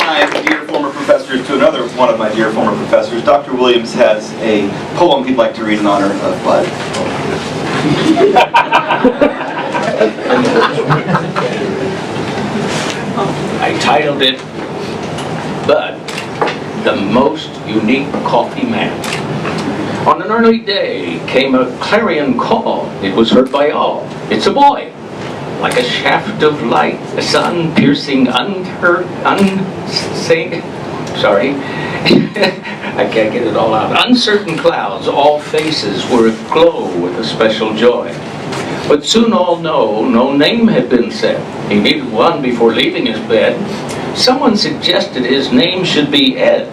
my dear former professors to another one of my dear former professors. Dr. Williams has a poem he'd like to read in honor of Bud. I titled it, Bud, the Most Unique Coffee Man. On an early day came a clarion call. It was heard by all. It's a boy. Like a shaft of light, a sun piercing sorry, I can't get it all out. Uncertain clouds, all faces were aglow with a special joy. But soon all know no name had been said. He needed one before leaving his bed. Someone suggested his name should be Ed.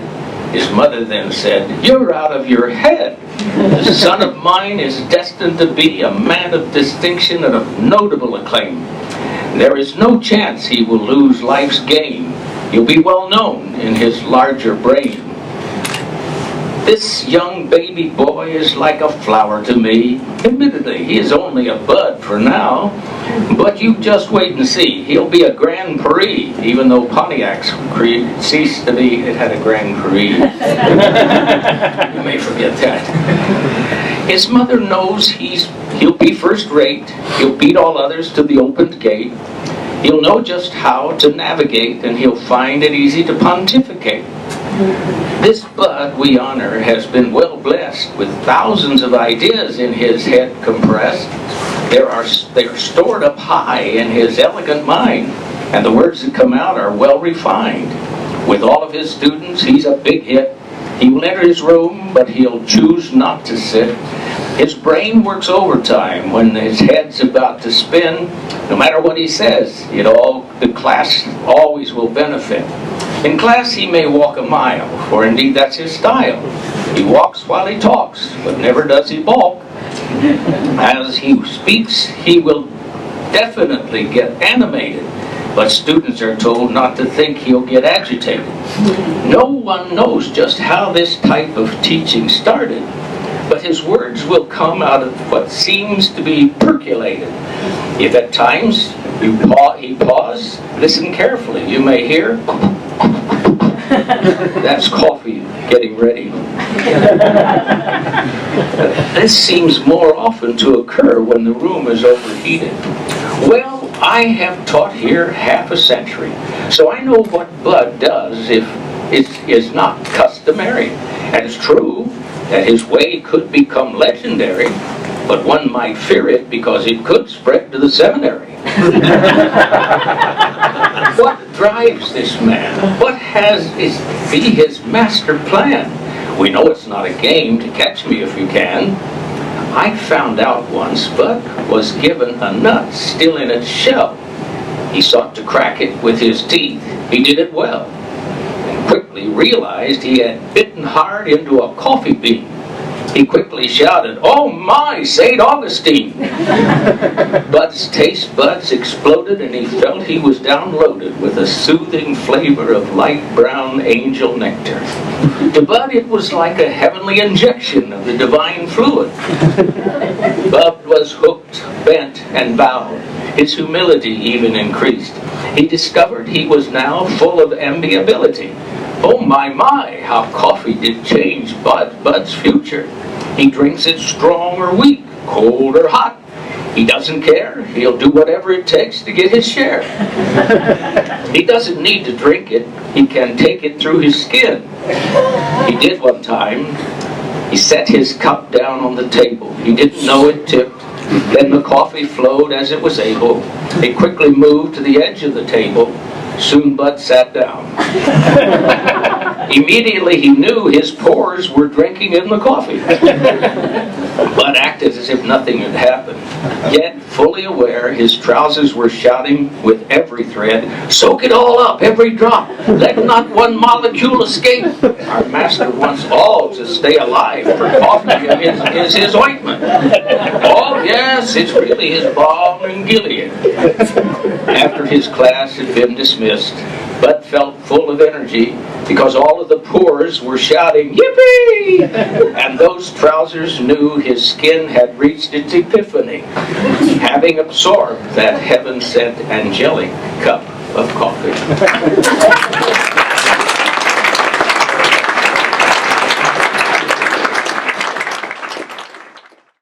His mother then said, "You're out of your head. This son of mine is destined to be a man of distinction and of notable acclaim. There is no chance he will lose life's game. He'll be well known in his larger brain. This young baby boy is like a flower to me. Admittedly, he is only a bud for now. But you just wait and see. He'll be a Grand Prix, even though Pontiac's ceased to be, it had a Grand Prix. You may forget that. His mother knows he'll be first rate. He'll beat all others to the opened gate. He'll know just how to navigate, and he'll find it easy to pontificate. This bud we honor has been well blessed with thousands of ideas in his head compressed. They are stored up high in his elegant mind, and the words that come out are well refined. With all of his students, he's a big hit. He will enter his room, but he'll choose not to sit. His brain works overtime when his head's about to spin. No matter what he says, the class always will benefit. In class he may walk a mile, for indeed that's his style. He walks while he talks, but never does he balk. As he speaks, he will definitely get animated, but students are told not to think he'll get agitated. No one knows just how this type of teaching started, but his words will come out of what seems to be percolated. If at times he pause, listen carefully. You may hear, that's coffee getting ready. This seems more often to occur when the room is overheated. Well, I have taught here half a century, so I know what Bud does if it is not customary. And it's true that his way could become legendary, but one might fear it because it could spread to the seminary. What drives this man? What be his master plan? We know it's not a game to catch me if you can. I found out once Bud was given a nut still in its shell. He sought to crack it with his teeth. He did it well, and quickly realized he had bitten hard into a coffee bean. He quickly shouted, "Oh my, St. Augustine!" Bud's taste buds exploded, and he felt he was downloaded with a soothing flavor of light brown angel nectar. To Bud, it was like a heavenly injection of the divine fluid. Bud was hooked, bent, and bowed. His humility even increased. He discovered he was now full of amiability. Oh my, how coffee did change Bud's future. He drinks it strong or weak, cold or hot. He doesn't care. He'll do whatever it takes to get his share. He doesn't need to drink it. He can take it through his skin. He did one time. He set his cup down on the table. He didn't know it tipped. Then the coffee flowed as it was able. He quickly moved to the edge of the table. Soon Bud sat down. Immediately he knew his pores were drinking in the coffee. Bud acted as if nothing had happened. Yet, fully aware, his trousers were shouting with every thread, "Soak it all up, every drop. Let not one molecule escape. Our master wants all to stay alive, for coffee is his ointment. Oh yes, it's really his balm in Gilead." After his class had been dismissed, Bud felt full of energy because all of the pores were shouting, "Yippee!" And those trousers knew his skin had reached its epiphany, having absorbed that heaven-sent angelic cup of coffee.